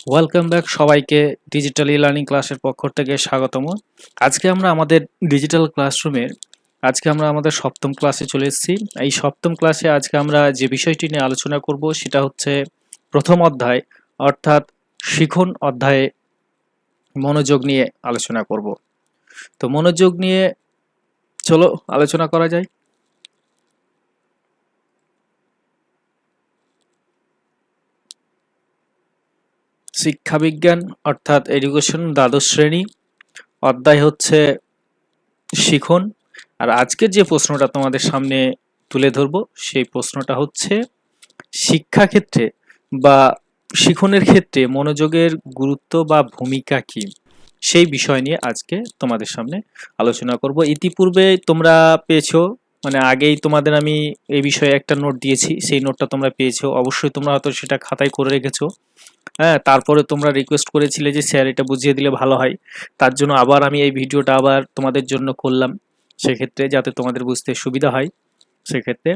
Welcome back সবাইকে digital learning ক্লাসের পক্ষ থেকে স্বাগতম। আজকে আমরা আমাদের ডিজিটাল ক্লাসরুমের আমাদের সপ্তম ক্লাসে চলে এসেছি। এই সপ্তম ক্লাসে আজকে আমরা যে বিষয়টি নিয়ে আলোচনা করব সেটা হচ্ছে প্রথম অধ্যায় অর্থাৎ শিখন অধ্যায়ে মনোযোগ নিয়ে আলোচনা করব। তো মনোযোগ নিয়ে চলো আলোচনা করা যায়। শিক্ষাবিজ্ঞান অর্থাৎ এডুকেশন দ্বাদশ শ্রেণী, অধ্যায় হচ্ছে শিখন। আর আজকের যে প্রশ্নটা তোমাদের সামনে তুলে ধরবো সেই প্রশ্নটা হচ্ছে শিক্ষাক্ষেত্রে বা শিখনের ক্ষেত্রে মনোযোগের গুরুত্ব বা ভূমিকা কি, সেই বিষয় নিয়ে আজকে তোমাদের সামনে আলোচনা করব। ইতিপূর্বে তোমরা পেয়েছো, মানে আগেই তোমাদের আমি এই বিষয়ে একটা নোট দিয়েছি, সেই নোটটা তোমরা পেয়েছো অবশ্যই। তোমরা হয়তো সেটা খাতায় করে রেখেছো। হ্যাঁ, তারপরে তোমরা রিকোয়েস্ট করেছিলে যে স্যার এটা বুঝিয়ে দিলে ভালো হয়, তার জন্য আবার আমি এই ভিডিওটা আবার তোমাদের জন্য করলাম, সেক্ষেত্রে যাতে তোমাদের বুঝতে সুবিধা হয় সেক্ষেত্রে।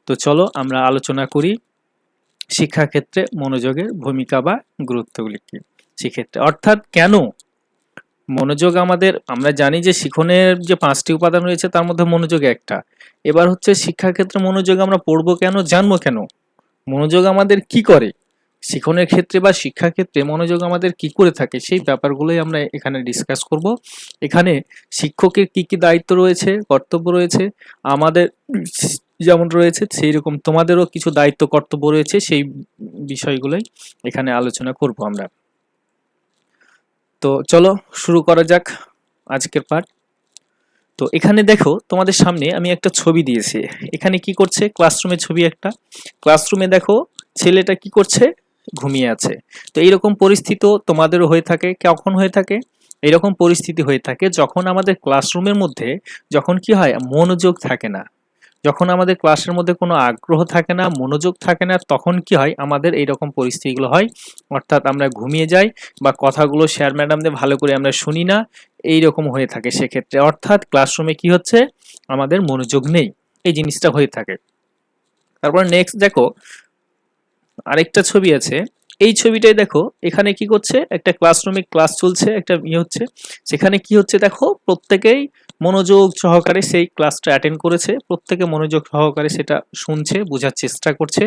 তো চলো আমরা আলোচনা করি শিক্ষাক্ষেত্রে মনোযোগের ভূমিকা বা গুরুত্বগুলি কি সেক্ষেত্রে, অর্থাৎ কেন মনোযোগ আমাদের। আমরা জানি যে শিখনের যে 5টি উপাদান রয়েছে তার মধ্যে মনোযোগ একটা। এবার হচ্ছে শিক্ষাক্ষেত্রে মনোযোগ আমরা পড়বো কেন, জানবো কেন, মনোযোগ আমাদের কি করে শিখনের ক্ষেত্রে বা শিক্ষাক্ষেত্রে মনোযোগ আমাদের কি করে থাকে, সেই ব্যাপারগুলোই আমরা এখানে ডিসকাস করব। এখানে শিক্ষকের কি কি দায়িত্ব রয়েছে, কর্তব্য রয়েছে, আমাদের যেমন রয়েছে সেই রকম তোমাদেরও কিছু দায়িত্ব কর্তব্য রয়েছে, সেই বিষয়গুলোই এখানে আলোচনা করব আমরা। তো চলো শুরু করা যাক আজকের পাঠ। তো এখানে দেখো তোমাদের সামনে আমি একটা ছবি দিয়েছি। এখানে কি করছে, ক্লাসরুমের ছবি একটা। ক্লাসরুমে দেখো ছেলেটা কি করছে, ঘুমিয়ে আছে। তো এইরকম পরিস্থিতি তোমাদেরও হয়ে থাকে। কখন হয়ে থাকে এইরকম পরিস্থিতি? হয়ে থাকে যখন আমাদের ক্লাসরুমের মধ্যে যখন কি হয়, মনোযোগ থাকে না, যখন আমাদের ক্লাসের মধ্যে কোনো আগ্রহ থাকে না, মনোযোগ থাকে না, তখন কি হয় আমাদের এইরকম পরিস্থিতিগুলো হয়। অর্থাৎ আমরা ঘুমিয়ে যাই বা কথাগুলো স্যার ম্যাডামদের ভালো করে আমরা শুনি না, এই রকম হয়ে থাকে সেক্ষেত্রে। অর্থাৎ ক্লাসরুমে কি হচ্ছে, আমাদের মনোযোগ নেই, এই জিনিসটা হয়ে থাকে। তারপর নেক্সট দেখো আরেকটা ছবি আছে। এই ছবিটাই দেখো, এখানে কি করছে, একটা ক্লাসরুমে ক্লাস চলছে, একটা হচ্ছে, সেখানে কি হচ্ছে দেখো, প্রত্যেকেই মনোযোগ সহকারে সেই ক্লাসটা অ্যাটেন্ড করেছে, প্রত্যেকে মনোযোগ সহকারে সেটা শুনছে, বোঝার চেষ্টা করছে।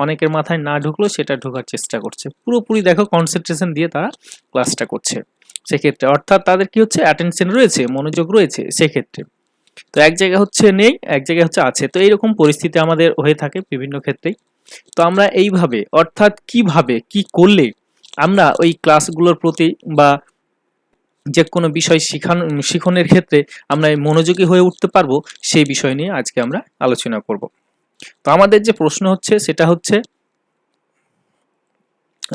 অনেকের মাথায় না ঢুকলো সেটা ঢোকার চেষ্টা করছে, পুরোপুরি দেখো কনসেন্ট্রেশন দিয়ে তারা ক্লাসটা করছে সেক্ষেত্রে। অর্থাৎ তাদের কি হচ্ছে, অ্যাটেনশন রয়েছে, মনোযোগ রয়েছে সেক্ষেত্রে। তো এক জায়গায় হচ্ছে নেই, এক জায়গায় হচ্ছে আছে। তো এইরকম পরিস্থিতি আমাদের হয়ে থাকে বিভিন্ন ক্ষেত্রেই। তো আমরা এইভাবে অর্থাৎ কিভাবে কি করলে আমরা ওই ক্লাসগুলোর প্রতি বা যে কোনো বিষয় শিখনের ক্ষেত্রে আমরা মনোযোগী হয়ে উঠতে পারবো, সেই বিষয় নিয়ে আজকে আমরা আলোচনা করব। তো আমাদের যে প্রশ্ন হচ্ছে সেটা হচ্ছে,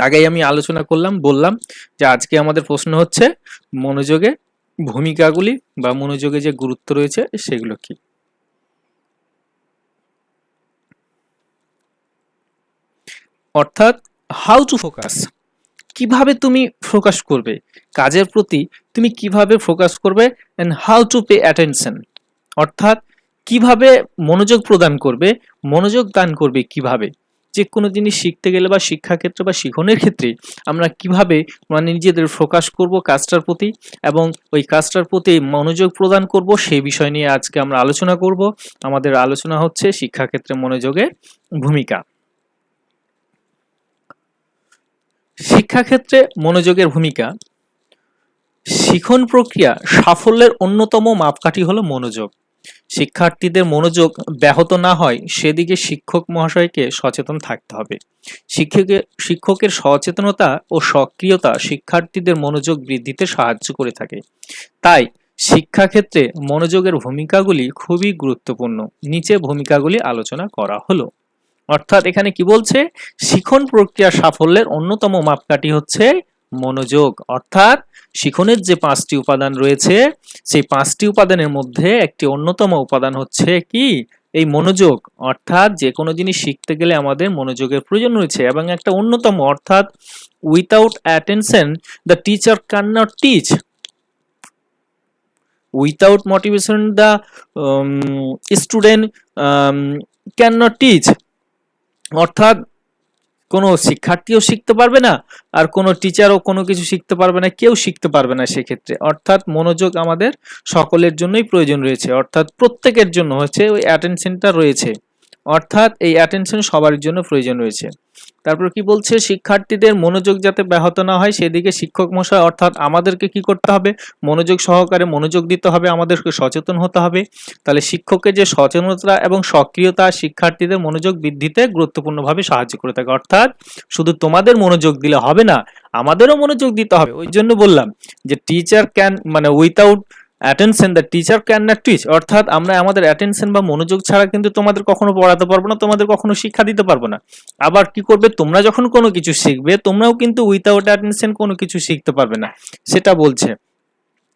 আগেই আমি আলোচনা বললাম যে আজকে আমাদের প্রশ্ন হচ্ছে মনোযোগের ভূমিকাগুলি বা মনোযোগে যে গুরুত্ব রয়েছে সেগুলো কি। অর্থাৎ হাউ টু ফোকাস, কিভাবে তুমি ফোকাস করবে কাজের প্রতি, তুমি কিভাবে ফোকাস করবে, and how to pay attention, অর্থাৎ কিভাবে মনোযোগ প্রদান করবে, মনোযোগ দান করবে কিভাবে। যে কোনো জিনিস শিখতে গেলে বা শিক্ষাক্ষেত্রে বা শিখনের ক্ষেত্রে আমরা কিভাবে মানে নিজেদের ফোকাস করব কাজটার প্রতি এবং ওই কাজটার প্রতি মনোযোগ প্রদান করব, সেই বিষয় নিয়ে আজকে আমরা আলোচনা করব। আমাদের আলোচনা হচ্ছে শিক্ষাক্ষেত্রে মনোযোগের ভূমিকা। শিক্ষাক্ষেত্রে মনোযোগের ভূমিকা। শিখন প্রক্রিয়া সাফল্যের অন্যতম মাপকাঠি হলো মনোযোগ। শিক্ষার্থীদের মনোযোগ ব্যাহত না হয় সেদিকে শিক্ষক মহাশয়কে সচেতন থাকতে হবে। শিক্ষকের সচেতনতা ও সক্রিয়তা শিক্ষার্থীদের মনোযোগ বৃদ্ধিতে সাহায্য করে থাকে। তাই শিক্ষাক্ষেত্রে মনোযোগের ভূমিকাগুলি খুবই গুরুত্বপূর্ণ। নিচে ভূমিকাগুলি আলোচনা করা হলো। অর্থাৎ এখানে কি বলছে, শিখন প্রক্রিয়া সাফল্যের অন্যতম মাপকাঠি হচ্ছে মনোযোগ। অর্থাৎ শিখনের যে 5টি উপাদান রয়েছে সেই 5টি উপাদানের মধ্যে একটি অন্যতম উপাদান হচ্ছে কি, এই মনোযোগ। অর্থাৎ যে কোনো জিনিস শিখতে গেলে আমাদের মনোযোগের প্রয়োজন রয়েছে এবং একটা অন্যতম, অর্থাৎ without attention the teacher can not teach, without motivation the student can not teach. অর্থাৎ কোনো শিক্ষার্থীও শিখতে পারবে না, আর কোনো টিচারও কোনো কিছু শিখতে পারবে না, কেউ শিখতে পারবে না সেক্ষেত্রে। অর্থাৎ মনোযোগ আমাদের সকলের জন্যই প্রয়োজন রয়েছে, অর্থাৎ প্রত্যেকের জন্য হচ্ছে ওই অ্যাটেনশনটা রয়েছে, অর্থাৎ এই অ্যাটেনশন সবার জন্য প্রয়োজন রয়েছে। তারপর কি বলছে, শিক্ষার্থীদের মনোযোগ যাতে ব্যাহত না হয় সেদিকে শিক্ষক মশাই অর্থাৎ আমাদেরকে কি করতে হবে, মনোযোগ সহকারে মনোযোগ দিতে হবে, আমাদেরকে সচেতন হতে হবে। তাহলে শিক্ষকের যে সচেতনতা এবং সক্রিয়তা শিক্ষার্থীদের মনোযোগ বৃদ্ধিতে গুরুত্বপূর্ণভাবে সাহায্য করে থাকে। অর্থাৎ শুধু তোমাদের মনোযোগ দিলে হবে না, আমাদেরও মনোযোগ দিতে হবে। ওই জন্য বললাম যে টিচার ক্যান মানে without attention the teacher can not teach, অর্থাৎ আমরা আমাদের অ্যাটেনশন বা মনোযোগ ছাড়া কিন্তু তোমাদের কখনো পড়াতে পারবো না, তোমাদের কখনো শিক্ষা দিতে পারবো না। আবার কি করবে, তোমরা যখন কোনো কিছু শিখবে তোমরাও কিন্তু উইথাউট অ্যাটেনশন কোনো কিছু শিখতে পারবে না, সেটা বলছে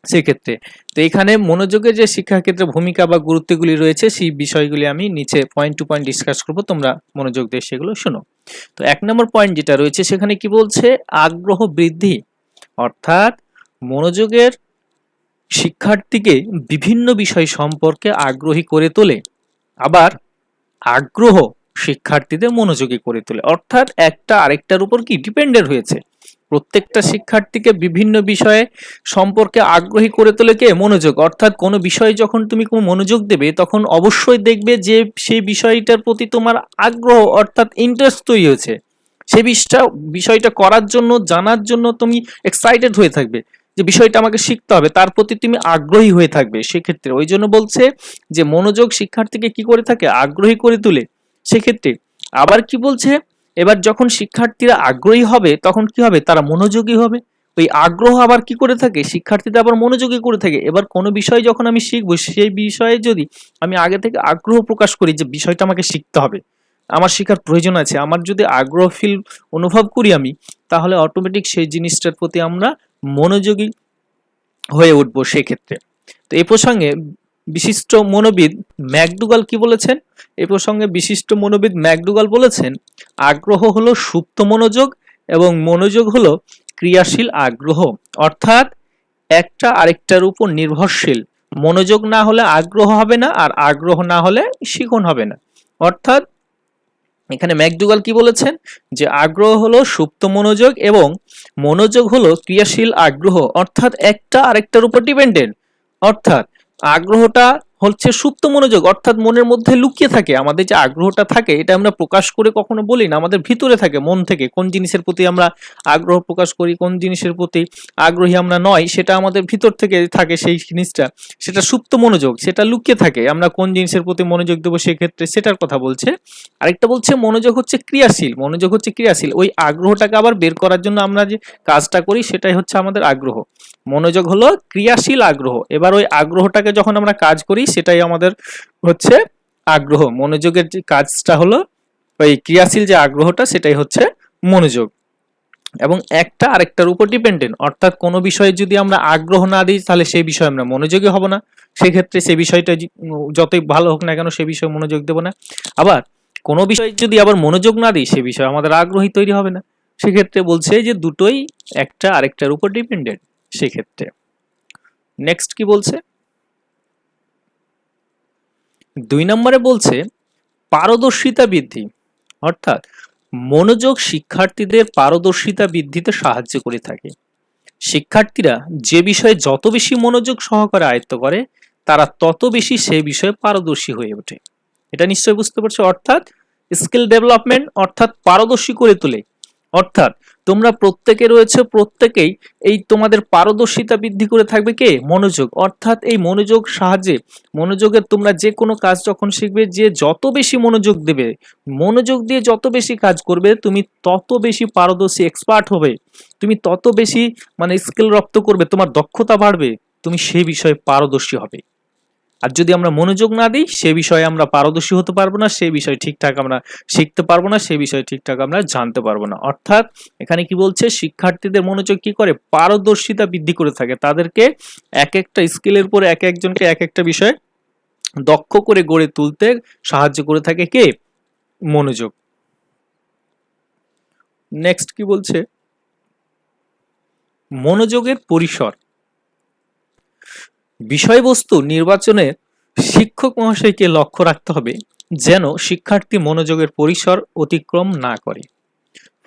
সেক্ষেত্রে। তো এখানে মনোযোগের যে শিক্ষা ক্ষেত্রে ভূমিকা বা গুরুত্বগুলি রয়েছে সেই বিষয়গুলি আমি নিচে পয়েন্ট টু পয়েন্ট ডিসকাস করবো, তোমরা মনোযোগ দিয়ে সেগুলো শোনো। তো 1 নম্বর পয়েন্ট যেটা রয়েছে সেখানে কি বলছে, আগ্রহ বৃদ্ধি, অর্থাৎ মনোযোগের শিক্ষার্থীকে বিভিন্ন বিষয় সম্পর্কে আগ্রহী করে তোলে, আবার আগ্রহ শিক্ষার্থীদের মনোযোগী করে তোলে। অর্থাৎ একটা আরেকটার উপর কি ডিপেন্ডেন্ট হয়েছে, প্রত্যেকটা শিক্ষার্থীকে বিভিন্ন বিষয়ে সম্পর্কে আগ্রহী করে তোলে কে, মনোযোগ। অর্থাৎ কোনো বিষয়ে যখন তুমি কোনো মনোযোগ দেবে তখন অবশ্যই দেখবে যে সেই বিষয়টার প্রতি তোমার আগ্রহ অর্থাৎ ইন্টারেস্ট তৈরি হয়েছে, সেই বিষয়টা করার জন্য জানার জন্য তুমি এক্সাইটেড হয়ে থাকবে, যে বিষয়টা আমাকে শিখতে হবে, তার প্রতি তুমি আগ্রহী হয়ে থাকবে সেক্ষেত্রে। ওই জন্য বলছে যে মনোযোগ শিক্ষার্থীকে কি করে থাকে, আগ্রহী করে তোলে সেক্ষেত্রে। আবার কি বলছে, এবার যখন শিক্ষার্থীরা আগ্রহী হবে তখন কি হবে, তারা মনোযোগী হবে। ওই আগ্রহ আবার কি করে থাকে, শিক্ষার্থীদের আবার মনোযোগী করে থাকে। এবার কোনো বিষয় যখন আমি শিখবো সেই বিষয়ে যদি আমি আগে থেকে আগ্রহ প্রকাশ করি যে বিষয়টা আমাকে শিখতে হবে, আমার শেখার প্রয়োজন আছে, আমার যদি আগ্রহ ফিল অনুভব করি আমি, তাহলে অটোমেটিক সেই জিনিসটার প্রতি আমরা মনোযোগী হয়ে উঠবো সেক্ষেত্রে। তো এই প্রসঙ্গে বিশিষ্ট মনোবিদ ম্যাকডুগাল কি বলেছেন, এই প্রসঙ্গে বিশিষ্ট মনোবিদ ম্যাকডুগাল বলেছেন, আগ্রহ হলো সুপ্ত মনোযোগ এবং মনোযোগ হলো ক্রিয়াশীল আগ্রহ। অর্থাৎ একটা আরেকটার উপর নির্ভরশীল, মনোযোগ না হলে আগ্রহ হবে না, আর আগ্রহ না হলে শিখন হবে না। অর্থাৎ এখানে ম্যাকডুগাল কি বলেছেন, যে আগ্রহ হলো সুপ্ত মনোযোগ এবং মনোযোগ হলো ক্রিয়াশীল আগ্রহ, অর্থাৎ একটা আরেকটার উপর ডিপেন্ডেন্ট। অর্থাৎ আগ্রহটা হচ্ছে সুপ্ত মনোযোগ, অর্থাৎ মনের মধ্যে লুকিয়ে থাকে। আমাদের যে আগ্রহটা থাকে এটা আমরা প্রকাশ করে কখনো বলি না, আমাদের ভিতরে থাকে, মন থেকে কোন জিনিসের প্রতি আমরা আগ্রহ প্রকাশ করি, কোন জিনিসের প্রতি আগ্রহী আমরা নয়, সেটা আমাদের ভিতর থেকে থাকে সেই জিনিসটা, সেটা সুপ্ত মনোযোগ, সেটা লুকিয়ে থাকে। আমরা কোন জিনিসের প্রতি মনোযোগ দেবো সেক্ষেত্রে সেটার কথা বলছে। আরেকটা বলছে মনোযোগ হচ্ছে ক্রিয়াশীল, মনোযোগ হচ্ছে ক্রিয়াশীল, ওই আগ্রহটাকে আবার বের করার জন্য আমরা যে কাজটা করি সেটাই হচ্ছে আমাদের আগ্রহ। মনোযোগ হলো ক্রিয়াশীল আগ্রহ, এবার ওই আগ্রহটাকে যখন আমরা কাজ করি সেটাই আমাদের হচ্ছে আগ্রহ। মনোযোগের যে কাজটা হলো ওই ক্রিয়াশীল যে আগ্রহটা, সেটাই হচ্ছে মনোযোগ, এবং একটা আরেকটার উপর ডিপেন্ডেন্ট। অর্থাৎ কোনো বিষয়ে যদি আমরা আগ্রহ না দিই তাহলে সেই বিষয়ে আমরা মনোযোগী হব না, সেক্ষেত্রে সেই বিষয়টা যতই ভালো হোক না কেন সে বিষয়ে মনোযোগ দেব না। আবার কোনো বিষয়ে যদি আবার মনোযোগ না দিই সে বিষয়ে আমাদের আগ্রহী তৈরি হবে না, সেক্ষেত্রে বলছে যে দুটোই একটা আরেকটার উপর ডিপেন্ডেন্ট সেক্ষেত্রে। নেক্সট কি বলছে, 2 নম্বরে বলছে পারদর্শিতা বৃদ্ধি, অর্থাৎ মনোযোগ শিক্ষার্থীদের পারদর্শিতা বৃদ্ধিতে সাহায্য করে থাকে। শিক্ষার্থীরা যে বিষয়ে যত বেশি মনোযোগ সহকারে আয়ত্ত করে তারা তত বেশি সেই বিষয়ে পারদর্শী হয়ে ওঠে। এটা নিশ্চয়ই বুঝতে পারছো, অর্থাৎ স্কিল ডেভেলপমেন্ট অর্থাৎ পারদর্শী করে তোলে। অর্থাৎ তোমরা প্রত্যেকে রয়েছে, প্রত্যেকেই এই তোমাদের পারদর্শিতা বৃদ্ধি করে থাকবে কে, মনোযোগ। অর্থাৎ এই মনোযোগ সাহায্যে, মনোযোগের তোমরা যে কোনো কাজ যখন শিখবে, যে যত বেশি মনোযোগ দেবে, মনোযোগ দিয়ে যত বেশি কাজ করবে তুমি তত বেশি পারদর্শী এক্সপার্ট হবে, তুমি তত বেশি মানে স্কিল রপ্ত করবে, তোমার দক্ষতা বাড়বে, তুমি সেই বিষয়ে পারদর্শী হবে। আর যদি আমরা মনোযোগ না দিই সে বিষয়ে আমরা পারদর্শী হতে পারবো না, সেই বিষয় ঠিকঠাক আমরা শিখতে পারবো না, সেই বিষয় ঠিকঠাক আমরা জানতে পারবো না। অর্থাৎ এখানে কি বলছে, শিক্ষার্থীদের মনোযোগ কি করে, পারদর্শিতা বৃদ্ধি করে থাকে, তাদেরকে এক একটা স্কিলের উপরে এক একজনকে এক একটা বিষয় দক্ষ করে গড়ে তুলতে সাহায্য করে থাকে কে, মনোযোগ। নেক্সট কি বলছে, মনোযোগের পরিসর, বিষয়বস্তু নির্বাচনে শিক্ষক মহাশয়কে লক্ষ্য রাখতে হবে যেন শিক্ষার্থী মনোযোগের পরিসর অতিক্রম না করে।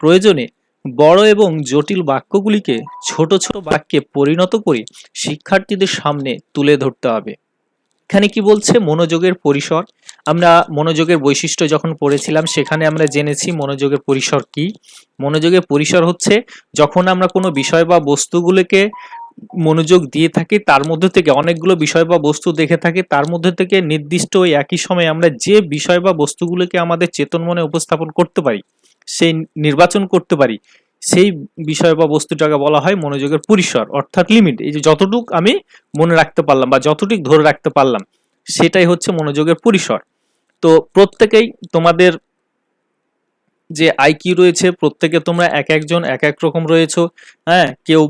প্রয়োজনে বড় এবং জটিল বাক্যগুলিকে ছোট ছোট বাক্যে পরিণত করে শিক্ষার্থীদের সামনে তুলে ধরতে হবে। এখানে কি বলছে? মনোযোগের পরিসর। আমরা মনোযোগের বৈশিষ্ট্য যখন পড়েছিলাম সেখানে আমরা জেনেছি মনোযোগের পরিসর কি। মনোযোগের পরিসর হচ্ছে যখন আমরা কোনো বিষয় বা বস্তুগুলোকে মনোযোগ দিয়ে থাকি, তার মধ্যে থেকে অনেকগুলো বিষয় বা বস্তু দেখে থাকি, তার মধ্যে থেকে নির্দিষ্ট ওই একই সময়ে আমরা যে বিষয় বা বস্তুগুলোকে আমাদের চেতন মনে উপস্থাপন করতে পারি, সেই নির্বাচন করতে পারি, সেই বিষয় বা বস্তুটাকে বলা হয় মনোযোগের পরিসর, অর্থাৎ লিমিট। এই যে যতটুক আমি মনে রাখতে পারলাম বা যতটুক ধরে রাখতে পারলাম, সেটাই হচ্ছে মনোযোগের পরিসর। তো প্রত্যেকেই তোমাদের যে আইকিউ রয়েছে, প্রত্যেকে তোমরা এক একজন এক এক রকম রয়েছো। হ্যাঁ, কেউ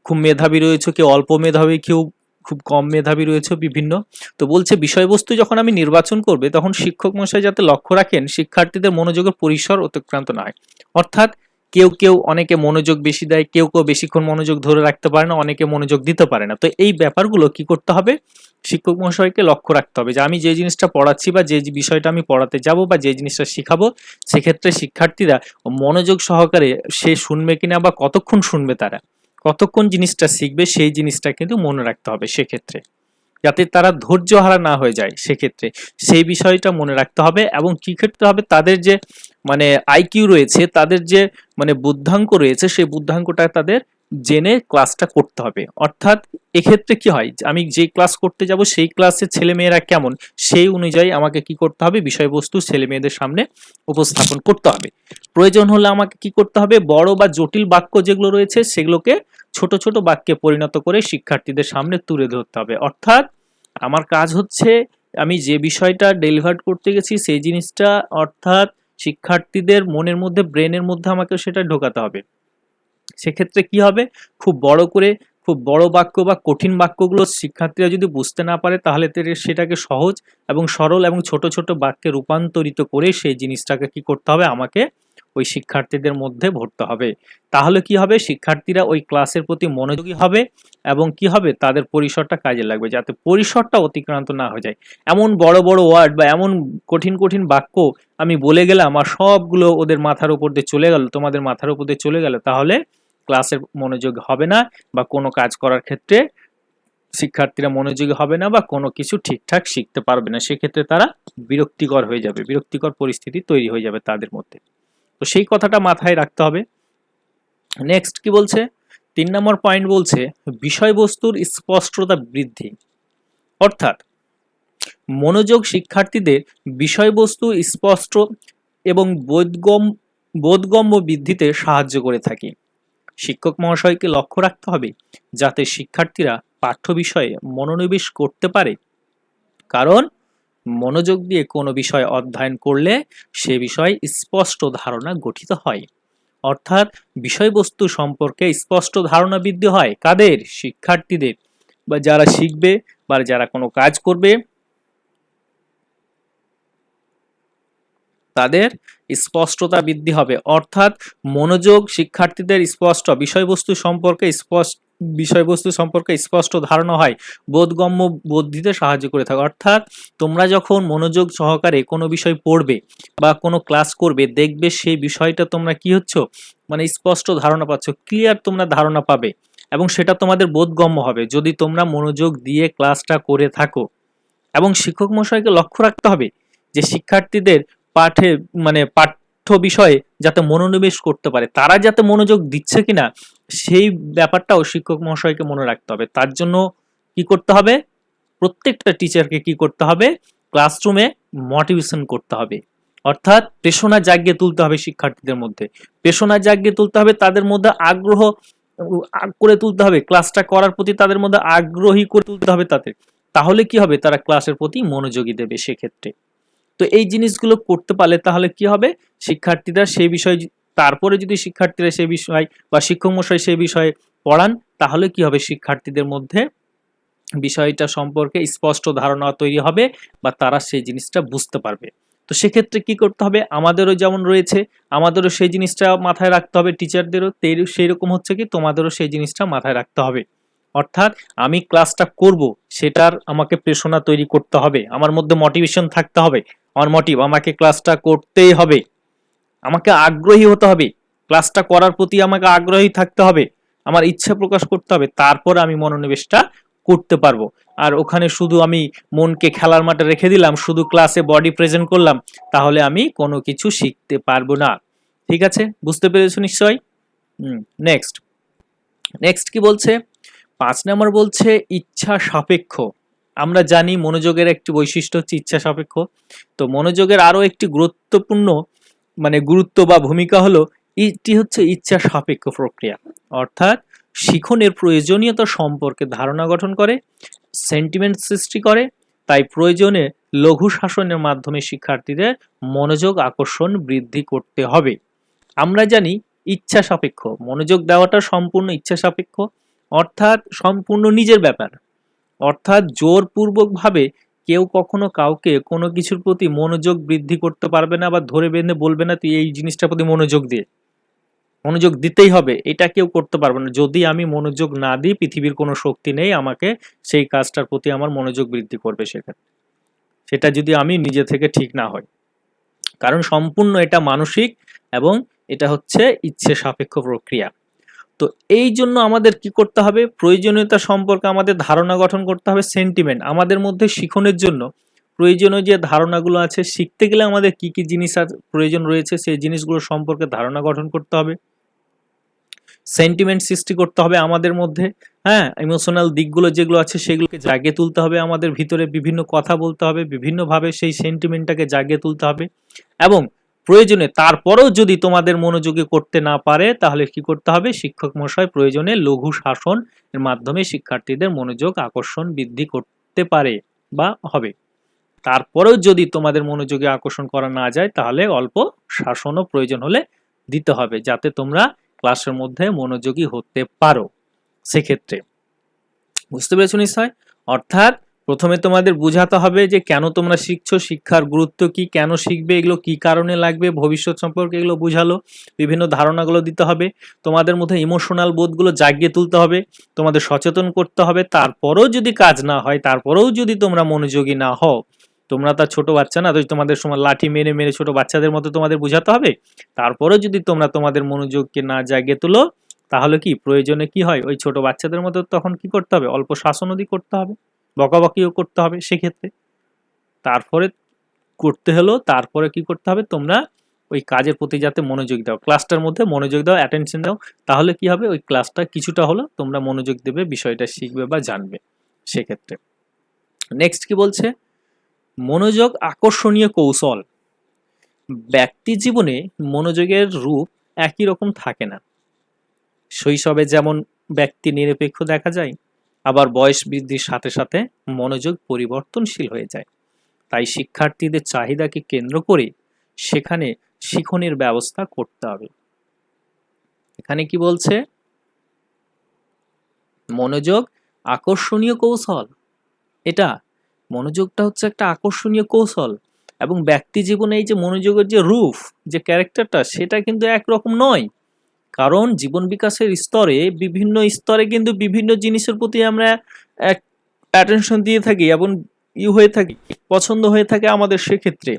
খুব মেধাবী রয়েছে, কেউ অল্প মেধাবী, কেউ খুব কম মেধাবী রয়েছে, বিভিন্ন। তো বলছে বিষয়বস্তু যখন আমি নির্বাচন করবে তখন শিক্ষক মশাই যাতে লক্ষ্য রাখেন শিক্ষার্থীদের মনোযোগের পরিসর অতিক্রান্ত না হয়। অর্থাৎ কেউ কেউ অনেকে মনোযোগ বেশি দেয়, কেউ কেউ বেশিক্ষণ মনোযোগ ধরে রাখতে পারে না, অনেকে মনোযোগ দিতে পারে না। তো এই ব্যাপারগুলো কি করতে হবে? শিক্ষক মশাইকে লক্ষ্য রাখতে হবে যে আমি যে জিনিসটা পড়াচ্ছি বা যে বিষয়টা আমি পড়াতে যাব বা যে জিনিসটা শিখাবো, সেক্ষেত্রে শিক্ষার্থীরা মনোযোগ সহকারে সে শুনবে কিনা বা কতক্ষণ শুনবে, তারা কতক্ষণ জিনিসটা শিখবে, সেই জিনিসটা কিন্তু মনে রাখতে হবে সেক্ষেত্রে, যাতে তারা ধৈর্য হারা না হয়ে যায়। সেক্ষেত্রে সেই বিষয়টা মনে রাখতে হবে। এবং কি করতে হবে? তাদের যে মানে আইকিউ রয়েছে, তাদের যে মানে বুদ্ধাঙ্ক রয়েছে, সেই বুদ্ধাঙ্কটা তাদের জেনে ক্লাসটা করতে হবে। অর্থাৎ এক্ষেত্রে কি হয়, আমি যে ক্লাস করতে যাব সেই ক্লাসের ছেলেমেয়েরা কেমন, সেই অনুযায়ী আমাকে কি করতে হবে? বিষয়বস্তু ছেলে মেয়েদের সামনে উপস্থাপন করতে হবে। প্রয়োজন হলে আমাকে কি করতে হবে? বড় বা জটিল বাক্য যেগুলো রয়েছে সেগুলোকে ছোট ছোট বাক্যে পরিণত করে শিক্ষার্থীদের সামনে তুলে ধরতে হবে। অর্থাৎ আমার কাজ হচ্ছে আমি যে বিষয়টা ডেলিভার করতে গেছি সেই জিনিসটা, অর্থাৎ শিক্ষার্থীদের মনের মধ্যে, ব্রেনের মধ্যে আমাকে সেটা ঢোকাতে হবে। সেক্ষেত্রে কি হবে? খুব বড় করে, খুব বড় বাক্য বা কঠিন বাক্যগুলো শিক্ষার্থীরা যদি বুঝতে না পারে, তাহলে সেটাকে সহজ এবং সরল এবং ছোট ছোট বাক্যে রূপান্তরিত করে সেই জিনিসটাকে কি করতে হবে? আমাকে ওই শিক্ষার্থীদের মধ্যে ভরতে হবে। তাহলে কি হবে? শিক্ষার্থীরা ওই ক্লাসের প্রতি মনোযোগী হবে এবং কি হবে? তাদের পরিসরটা কাজে লাগবে, যাতে পরিসরটা অতিক্রান্ত না হয়ে যায়। এমন বড় বড় ওয়ার্ড বা এমন কঠিন কঠিন বাক্য আমি বলে গেলাম আর সবগুলো ওদের মাথার উপর দিয়ে চলে গেল, তোমাদের মাথার উপর দিয়ে চলে গেল, তাহলে ক্লাসের মনোযোগ হবে না বা কোনো কাজ করার ক্ষেত্রে শিক্ষার্থীরা মনোযোগী হবে না বা কোনো কিছু ঠিকঠাক শিখতে পারবে না। সেক্ষেত্রে তারা বিরক্তিকর হয়ে যাবে, বিরক্তিকর পরিস্থিতি তৈরি হয়ে যাবে তাদের মধ্যে। তো সেই কথাটা মাথায় রাখতে হবে। নেক্সট কি বলছে? 3 নম্বর পয়েন্ট বলছে বিষয়বস্তুর স্পষ্টতা বৃদ্ধি। অর্থাৎ মনোযোগ শিক্ষার্থীদের বিষয়বস্তু স্পষ্ট এবং বোধগম্য বৃদ্ধিতে সাহায্য করে থাকে। শিক্ষক মহাশয়কে লক্ষ্য রাখতে হবে যাতে শিক্ষার্থীরা পাঠ্য বিষয়ে মনোনিবেশ করতে পারে, কারণ মনোযোগ দিয়ে কোনো বিষয় অধ্যয়ন করলে সে বিষয়ে স্পষ্ট ধারণা গঠিত হয়। অর্থাৎ বিষয়বস্তু সম্পর্কে স্পষ্ট ধারণা বৃদ্ধি হয় কাদের? শিক্ষার্থীদের, বা যারা শিখবে বা যারা কোনো কাজ করবে তাদের স্পষ্টতা বৃদ্ধি হবে। অর্থাৎ মনোযোগ শিক্ষার্থীদের স্পষ্ট বিষয়বস্তু সম্পর্কে স্পষ্ট ধারণা হয়, বোধগম্য বুদ্ধিতে সাহায্য করে থাকে। অর্থাৎ তোমরা যখন মনোযোগ সহকারে কোনো বিষয় পড়বে বা কোনো ক্লাস করবে, দেখবে সেই বিষয়টা তোমরা কি হচ্ছে মানে স্পষ্ট ধারণা পাচ্ছ, ক্লিয়ার তোমরা ধারণা পাবে এবং সেটা তোমাদের বোধগম্য হবে যদি তোমরা মনোযোগ দিয়ে ক্লাসটা করে থাকো। এবং শিক্ষক মশাইকে লক্ষ্য রাখতে হবে যে শিক্ষার্থীদের পাঠে মানে পাঠ্য বিষয়ে যাতে মনোনিবেশ করতে পারে, তারা যাতে মনোযোগ দিচ্ছে কিনা সেই ব্যাপারটাও শিক্ষক মহাশয়কে মনে রাখতে হবে। তার জন্য কি করতে হবে? প্রত্যেকটা টিচারকে কি করতে হবে? ক্লাসরুমে মোটিভেশন করতে হবে। অর্থাৎ প্রেরণা জাগিয়ে তুলতে হবে শিক্ষার্থীদের মধ্যে, প্রেরণা জাগিয়ে তুলতে হবে, তাদের মধ্যে আগ্রহ করে তুলতে হবে, ক্লাসটা করার প্রতি তাদের মধ্যে আগ্রহী করে তুলতে হবে তাদের। তাহলে কি হবে? তারা ক্লাসের প্রতি মনোযোগী দেবে সেক্ষেত্রে। তো এই জিনিসগুলো করতে পারলে তাহলে কি হবে? শিক্ষার্থীরা সেই বিষয়, তারপরে যদি শিক্ষার্থীরা সেই বিষয় বা শিক্ষক মশাই সেই বিষয়ে পড়ান, তাহলে কি হবে? শিক্ষার্থীদের মধ্যে বিষয়টা সম্পর্কে স্পষ্ট ধারণা তৈরি হবে বা তারা সেই জিনিসটা বুঝতে পারবে। তো সেক্ষেত্রে কি করতে হবে? আমাদেরও যেমন রয়েছে, আমাদেরও সেই জিনিসটা মাথায় রাখতে হবে, টিচারদেরও সেই রকম হচ্ছে কি তোমাদেরও সেই জিনিসটা মাথায় রাখতে হবে। অর্থাৎ আমি ক্লাসটা করব, সেটার আমাকে প্রেরণা তৈরি করতে হবে, আমার মধ্যে মোটিভেশন থাকতে হবে, আমার মোটিভ আমাকে ক্লাসটা করতেই হবে, আমাকে আগ্রহী হতে হবে। ক্লাসটা করার প্রতি আমাকে আগ্রহী থাকতে হবে, আমার ইচ্ছা প্রকাশ করতে হবে, তারপর আমি মনোনিবেশটা করতে পারবো। আর ওখানে শুধু আমি মনকে খেলার মাঠে রেখে দিলাম, শুধু ক্লাসে বডি প্রেজেন্ট করলাম, তাহলে আমি কোনো কিছু শিখতে পারবো না। ঠিক আছে, বুঝতে পেরেছো নিশ্চয়ই? নেক্সট নেক্সট কি বলছে? 5 নম্বর বলছে ইচ্ছা সাপেক্ষ। আমরা জানি মনোযোগের একটি বৈশিষ্ট্য হচ্ছে ইচ্ছা সাপেক্ষ। তো মনোযোগের আরো একটি গুরুত্বপূর্ণ গুরুত্ব বা ভূমিকা হলো এটি হচ্ছে ইচ্ছা সাপেক্ষ প্রক্রিয়া, অর্থাৎ শিখনের প্রয়োজনীয়তা সম্পর্কে ধারণা গঠন করে, সেন্টিমেন্ট সৃষ্টি করে। তাই প্রয়োজনে লঘু শাসনের মাধ্যমে শিক্ষার্থীদের মনোযোগ আকর্ষণ বৃদ্ধি করতে হবে। আমরা জানি ইচ্ছা সাপেক্ষ, মনোযোগ দেওয়াটা সম্পূর্ণ ইচ্ছা সাপেক্ষ, অর্থাৎ সম্পূর্ণ নিজের ব্যাপার। অর্থাৎ জোরপূর্বক ভাবে কেউ কখনো কাউকে কোনো কিছুর প্রতি মনোযোগ বৃদ্ধি করতে পারবে না, বা ধরে বেঁধে বলবে না তুই এই জিনিসটার প্রতি মনোযোগ দিতেই হবে, এটা কেউ করতে পারবে না। যদি আমি মনোযোগ না দিই, পৃথিবীর কোনো শক্তি নেই আমাকে সেই কাজটার প্রতি আমার মনোযোগ বৃদ্ধি করবে সেক্ষেত্রে, সেটা যদি আমি নিজে থেকে ঠিক না হই। কারণ সম্পূর্ণ এটা মানসিক এবং এটা হচ্ছে ইচ্ছে সাপেক্ষ প্রক্রিয়া। তো এই জন্য আমাদের কি করতে হবে? প্রয়োজনীয়তা সম্পর্কে আমাদের ধারণা গঠন করতে হবে। সেন্টিমেন্ট, আমাদের মধ্যে শিখনের জন্য প্রয়োজনীয় যে ধারণাগুলো আছে, শিখতে গেলে আমাদের কি কি জিনিস প্রয়োজন রয়েছে সেই জিনিসগুলো সম্পর্কে ধারণা গঠন করতে হবে। সেন্টিমেন্ট সৃষ্টি করতে হবে আমাদের মধ্যে, হ্যাঁ, ইমোশনাল দিকগুলো যেগুলো আছে সেগুলোকে জাগিয়ে তুলতে হবে আমাদের ভিতরে, বিভিন্ন কথা বলতে হবে, বিভিন্নভাবে সেই সেন্টিমেন্টটাকে জাগিয়ে তুলতে হবে। এবং প্রয়োজনে তারপরেও যদি তোমাদের মনোযোগী করতে না পারে, তাহলে কি করতে হবে? শিক্ষক মশাই প্রয়োজনে লঘু শাসন এর মাধ্যমে শিক্ষার্থীদের মনোযোগ আকর্ষণ বৃদ্ধি করতে পারে বা হবে। তারপরেও যদি তোমাদের মনোযোগী আকর্ষণ করা না যায়, তাহলে অল্প শাসনও প্রয়োজন হলে দিতে হবে, যাতে তোমরা ক্লাসের মধ্যে মনোযোগী হতে পারো। সেক্ষেত্রে বুঝতে পেরেছো নিশ্চয়? অর্থাৎ প্রথমে তোমাদের বোঝাতে হবে যে কেন তোমরা শিখছো, শিক্ষার গুরুত্ব কি, কেন শিখবে, এগুলো কি কারণে লাগবে, ভবিষ্যৎ সম্পর্কে এগুলো বুঝালো, বিভিন্ন ধারণাগুলো দিতে হবে, তোমাদের মধ্যে ইমোশনাল বোধগুলো জাগিয়ে তুলতে হবে, তোমাদের সচেতন করতে হবে। তারপরেও যদি কাজ না হয়, তারপরেও যদি তোমরা মনোযোগী না হও, তোমরা তার ছোট বাচ্চা না, তো তোমাদের সময় লাঠি মেরে মেরে ছোট বাচ্চাদের মতো তোমাদের বোঝাতে হবে। তারপরেও যদি তোমরা তোমাদের মনোযোগকে না জাগিয়ে তুলো, তাহলে কি প্রয়োজনে কি হয়? ওই ছোট বাচ্চাদের মতো তখন কি করতে হবে? অল্প শাসনও করতে হবে, বকাবকিও করতে হবে সেক্ষেত্রে। তারপরে করতে হলো, তারপরে কি করতে হবে? তোমরা ওই কাজের প্রতি যাতে মনোযোগ দাও, ক্লাসটার মধ্যে মনোযোগ দাও, অ্যাটেনশন দাও, তাহলে কি হবে? ওই ক্লাসটা কিছুটা হলো তোমরা মনোযোগ দেবে, বিষয়টা শিখবে বা জানবে সেক্ষেত্রে। নেক্সট কি বলছে? মনোযোগ আকর্ষণীয় কৌশল। ব্যক্তি জীবনে মনোযোগের রূপ একই রকম থাকে না। শৈশবে যেমন ব্যক্তি নিরপেক্ষ দেখা যায়, আবার বয়স বৃদ্ধির সাথে সাথে মনোযোগ পরিবর্তনশীল হয়ে যায়। তাই শিক্ষার্থীদের চাহিদাকে কেন্দ্র করে সেখানে শিখনের ব্যবস্থা করতে হবে। এখানে কি বলছে? মনোযোগ আকর্ষণীয় কৌশল। এটা মনোযোগটা হচ্ছে একটা আকর্ষণীয় কৌশল, এবং ব্যক্তি জীবনে এই যে মনোযোগের যে রূপ, যে ক্যারেক্টারটা, সেটা কিন্তু একরকম নয়। কারণ জীবন বিকাশের স্তরে, বিভিন্ন স্তরে কিন্তু বিভিন্ন জিনিসের প্রতি আমরা এক অ্যাটেনশন দিয়ে থাকি এবং হয়ে থাকি, পছন্দ হয়ে থাকে আমাদের। সেক্ষেত্রে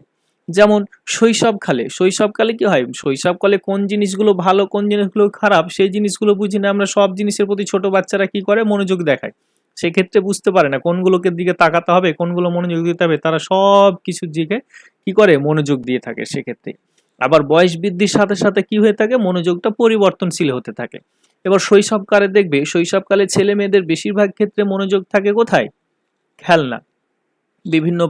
যেমন শৈশবকালে কি হয়? শৈশবকালে কোন জিনিসগুলো ভালো, কোন জিনিসগুলো খারাপ, সেই জিনিসগুলো বুঝি না আমরা। সব জিনিসের প্রতি ছোট বাচ্চারা কি করে? মনোযোগ দেখায়। সেক্ষেত্রে বুঝতে পারে না কোনগুলোকে দিকে তাকাতে হবে, কোনগুলো মনোযোগ দিতে হবে, তারা সব কিছুর দিকে কি করে? মনোযোগ দিয়ে থাকে সেক্ষেত্রে। আবার বয়স বৃদ্ধির সাথে সাথে কি হয়ে থাকে? মনোযোগটা পরিবর্তনশীল হতে থাকে। এবার শৈশবকালে দেখবে, শৈশবকালে ছেলে মেয়েদের বেশিরভাগ ক্ষেত্রে মনোযোগ থাকে কোথায়? খেলনা, বিভিন্ন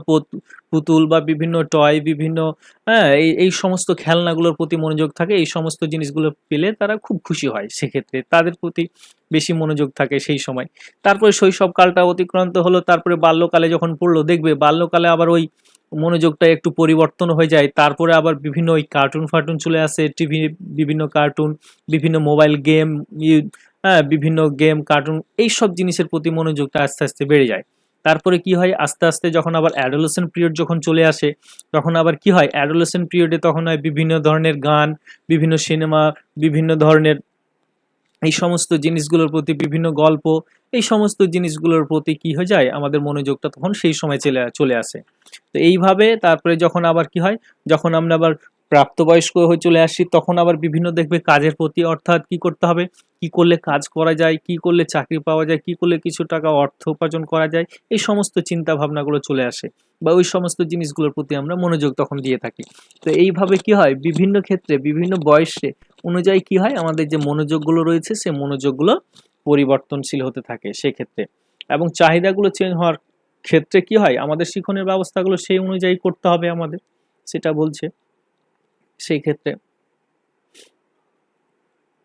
পুতুল বা বিভিন্ন টয়, বিভিন্ন, হ্যাঁ, এই সমস্ত খেলনাগুলোর প্রতি মনোযোগ থাকে। এই সমস্ত জিনিসগুলো পেলে তারা খুব খুশি হয়, সেক্ষেত্রে তাদের প্রতি বেশি মনোযোগ থাকে সেই সময়। তারপরে শৈশবকালটা অতিক্রান্ত হলো, তারপরে বাল্যকালে যখন পড়লো, দেখবে বাল্যকালে আবার ওই মনোযোগটা একটু পরিবর্তন হয়ে যায়। তারপরে আবার বিভিন্ন ওই কার্টুন ফার্টুন চলে আসে, টিভি, বিভিন্ন কার্টুন, বিভিন্ন মোবাইল গেম, হ্যাঁ, বিভিন্ন গেম, কার্টুন, এইসব জিনিসের প্রতি মনোযোগটা আস্তে আস্তে বেড়ে যায়। তারপরে কি হয়? আস্তে আস্তে যখন আবার অ্যাডোলেসেন্ট পিরিয়ড যখন চলে আসে, তখন আবার কি হয়? অ্যাডোলেসেন্ট পিরিয়ডে তখন হয় বিভিন্ন ধরনের গান, বিভিন্ন সিনেমা, বিভিন্ন ধরনের এই সমস্ত জিনিসগুলোর প্রতি, বিভিন্ন গল্প, এই সমস্ত জিনিসগুলোর প্রতি কি হয়ে যায়? আমাদের মনোযোগটা তখন সেই সময় চলে আসে। তো এইভাবে তারপরে যখন আবার কি হয়? যখন আমরা আবার প্রাপ্তবয়স্ক হয়ে চলে আসি তখন আবার বিভিন্ন দেখবে কাজের প্রতি, অর্থাৎ কি করতে হবে, কি করলে কাজ করা যায়, কি করলে চাকরি পাওয়া যায়, কি করলে কিছু টাকা অর্থ উপার্জন করা যায়, এই সমস্ত চিন্তা ভাবনাগুলো চলে আসে বা ওই সমস্ত জিনিসগুলোর প্রতি আমরা মনোযোগ তখন দিয়ে থাকি। তো এইভাবে কি হয়, বিভিন্ন ক্ষেত্রে বিভিন্ন বয়সে অনুযায়ী কি হয়, আমাদের যে মনোযোগগুলো রয়েছে সে মনোযোগগুলো পরিবর্তনশীল হতে থাকে সেক্ষেত্রে। এবং চাহিদাগুলো চেঞ্জ হওয়ার ক্ষেত্রে কি হয়, আমাদের শিক্ষণের ব্যবস্থাগুলো সেই অনুযায়ী করতে হবে আমাদের, সেটা বলছে সেই ক্ষেত্রে।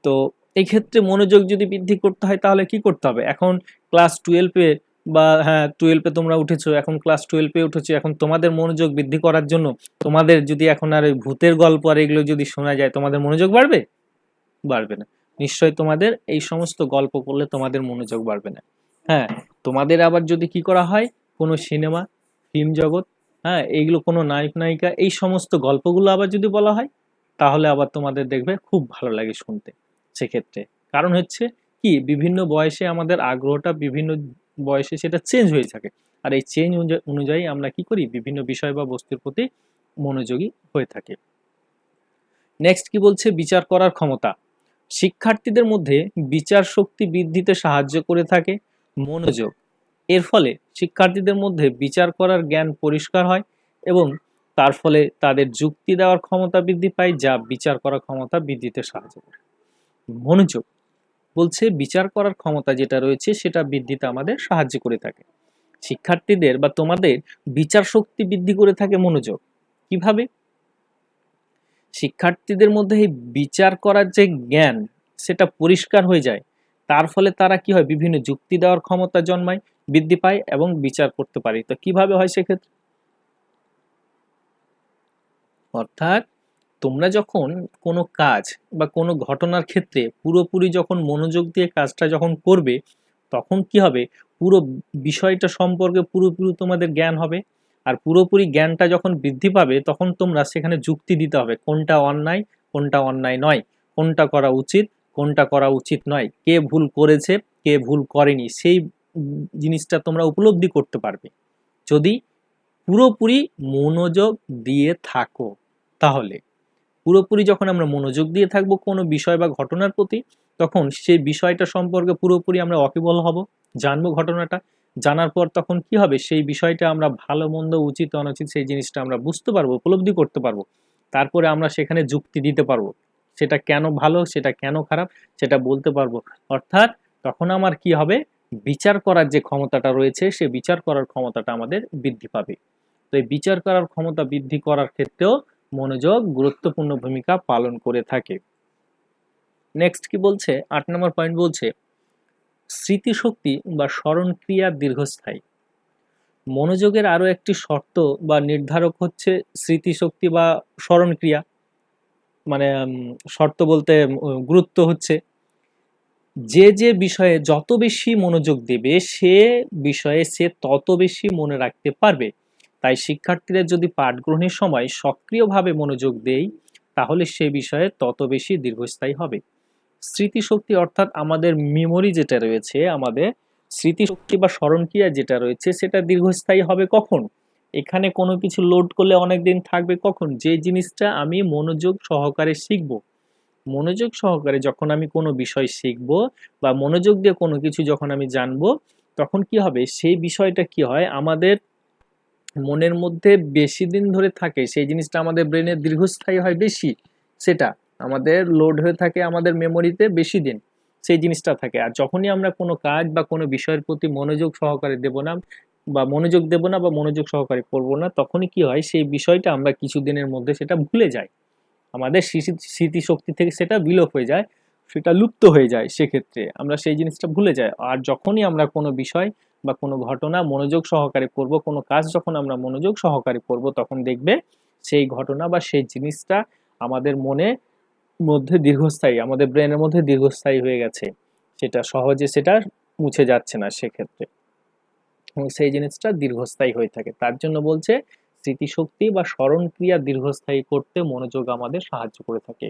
তো এই ক্ষেত্রে মনোযোগ যদি বৃদ্ধি করতে হয় তাহলে কি করতে হবে, এখন ক্লাস টুয়েলভে বা হ্যাঁ টুয়েলভে তোমরা উঠেছো, এখন ক্লাস টুয়েলভে উঠেছো, এখন তোমাদের মনোযোগ বৃদ্ধি করার জন্য তোমাদের যদি এখন আর ওই ভূতের গল্প আর এগুলো যদি শোনা যায়, তোমাদের মনোযোগ বাড়বে? বাড়বে না। নিশ্চয়ই তোমাদের এই সমস্ত গল্প করলে তোমাদের মনোযোগ বাড়বে না। হ্যাঁ, তোমাদের আবার যদি কি করা হয়, কোনো সিনেমা, ফিল্ম জগৎ, হ্যাঁ এইগুলো কোনো নায়ক নায়িকা এই সমস্ত গল্পগুলো আবার যদি বলা হয়, তাহলে আবার তোমাদের দেখবে খুব ভালো লাগে শুনতে সেক্ষেত্রে। কারণ হচ্ছে কি, বিভিন্ন বয়সে আমাদের আগ্রহটা বিভিন্ন বয়সে সেটা চেঞ্জ হয়ে থাকে। আর এই চেঞ্জ অনুযায়ী আমরা কি করি, বিভিন্ন বিষয় বা বস্তুর প্রতি মনোযোগী হয়ে থাকে। নেক্সট কি বলছে, বিচার করার ক্ষমতা। শিক্ষার্থীদের মধ্যে বিচার শক্তি বৃদ্ধিতে সাহায্য করে থাকে মনোযোগ। এর ফলে শিক্ষার্থীদের মধ্যে বিচার করার জ্ঞান পরিষ্কার হয় এবং তার ফলে তাদের যুক্তি দেওয়ার ক্ষমতা বৃদ্ধি পায়, যা বিচার করার ক্ষমতা বৃদ্ধিতে সাহায্য করে। মনোযোগ বলছে বিচার করার ক্ষমতা যেটা রয়েছে সেটা বৃদ্ধিতে আমাদের সাহায্য করে থাকে। শিক্ষার্থীদের বা তোমাদের বিচার শক্তি বৃদ্ধি করে থাকে মনোযোগ। কিভাবে? শিক্ষার্থীদের মধ্যে এই বিচার করার যে জ্ঞান সেটা পরিষ্কার হয়ে যায়, তার ফলে তারা কি হয়, বিভিন্ন যুক্তি দেওয়ার ক্ষমতা জন্মায়, বৃদ্ধি পায় এবং বিচার করতে পারে। তো কিভাবে হয় সেক্ষেত্রে, অর্থাৎ তোমরা যখন কোনো কাজ বা কোনো ঘটনার ক্ষেত্রে পুরোপুরি যখন মনোযোগ দিয়ে কাজটা যখন করবে, তখন কি হবে, পুরো বিষয়টা সম্পর্কে পুরোপুরি তোমাদের জ্ঞান হবে। আর পুরোপুরি জ্ঞানটা যখন বৃদ্ধি পাবে তখন তোমরা সেখানে যুক্তি দিতে হবে, কোনটা অন্যায় কোনটা অন্যায় নয়, কোনটা করা উচিত কোনটা করা উচিত নয়, কে ভুল করেছে কে ভুল করেনি, সেই জিনিসটা তোমরা উপলব্ধি করতে পারবে যদি পুরোপুরি মনোযোগ দিয়ে থাকো। তাহলে পুরোপুরি যখন আমরা মনোযোগ দিয়ে থাকবো কোনো বিষয় বা ঘটনার প্রতি, তখন সেই বিষয়টা সম্পর্কে পুরোপুরি আমরা ওয়াকিবহাল হব, জানবো ঘটনাটা। জানার পর তখন কি হবে, সেই বিষয়টা আমরা ভালো মন্দ উচিত অনুচিত সেই জিনিসটা আমরা বুঝতে পারবো, উপলব্ধি করতে পারবো। তারপরে আমরা সেখানে যুক্তি দিতে পারবো, সেটা কেন ভালো সেটা কেন খারাপ সেটা বলতে পারবো। অর্থাৎ তখন আমার কি হবে, বিচার করার যে ক্ষমতাটা রয়েছে সে বিচার করার ক্ষমতাটা আমাদের বৃদ্ধি পাবে। তো এই বিচার করার ক্ষমতা বৃদ্ধি করার ক্ষেত্রেও মনোযোগ গুরুত্বপূর্ণ ভূমিকা পালন করে থাকে। নেক্সট কি বলছে, 8 নম্বর পয়েন্ট বলছে স্মৃতিশক্তি বা স্মরণক্রিয়া দীর্ঘস্থায়ী। মনোযোগের আরো একটি শর্ত বা নির্ধারক হচ্ছে স্মৃতিশক্তি বা স্মরণক্রিয়া। মানে শর্ত বলতে গুরুত্ব হচ্ছে, যে যে বিষয়ে যত বেশি মনোযোগ দেবে সে বিষয়ে সে তত বেশি মনে রাখতে পারবে। তাই শিক্ষার্থীরা যদি পাঠ গ্রহণের সময় সক্রিয়ভাবে মনোযোগ দেয় তাহলে সে বিষয়ে তত বেশি দীর্ঘস্থায়ী হবে। স্মৃতিশক্তি অর্থাৎ আমাদের মেমোরি যেটা রয়েছে, আমাদের স্মৃতিশক্তি বা স্মরণক্রিয়া যেটা রয়েছে সেটা দীর্ঘস্থায়ী হবে কখন, এখানে কোনো কিছু লোড করলে অনেক দিন থাকবে কখন, যে জিনিসটা আমি মনোযোগ সহকারে শিখবো। মনোযোগ সহকারে যখন আমি কোনো বিষয় শিখব বা মনোযোগ দিয়ে কোনো কিছু যখন আমি জানবো, তখন কি হবে, সেই বিষয়টা কি হয় আমাদের মনের মধ্যে বেশি দিন ধরে থাকে, সেই জিনিসটা আমাদের ব্রেনে দীর্ঘস্থায়ী হয় বেশি, সেটা আমাদের লোড হয়ে থাকে আমাদের মেমোরিতে বেশি দিন সেই জিনিসটা থাকে। আর যখনই আমরা কোনো কাজ বা কোনো বিষয়ের প্রতি মনোযোগ সহকারে দেব না বা মনোযোগ দেব না বা মনোযোগ সহকারে করবো না, তখনই কি হয়, সেই বিষয়টা আমরা কিছুদিনের মধ্যে সেটা ভুলে যাই, আমাদের স্মৃতিশক্তি থেকে সেটা বিলোপ হয়ে যায়, সেটা লুপ্ত হয়ে যায়, সেক্ষেত্রে আমরা সেই জিনিসটা ভুলে যাই। আর যখনই আমরা কোনো বিষয় বা কোনো ঘটনা মনোযোগ সহকারে করব, কোনো কাজ যখন আমরা মনোযোগ সহকারে করব, তখন দেখবে সেই ঘটনা বা সেই জিনিসটা আমাদের মনে মধ্যে দীর্ঘস্থায়ী, আমাদের ব্রেনের মধ্যে দীর্ঘস্থায়ী হয়ে গেছে, সেটা সহজে সেটা মুছে যাচ্ছে না সেক্ষেত্রে, এবং সেই জিনিসটা দীর্ঘস্থায়ী হয়ে থাকে। তার জন্য বলছে স্মৃতিশক্তি বা স্মরণক্রিয়া দীর্ঘস্থায়ী করতে মনোযোগ আমাদের সাহায্য করে থাকে।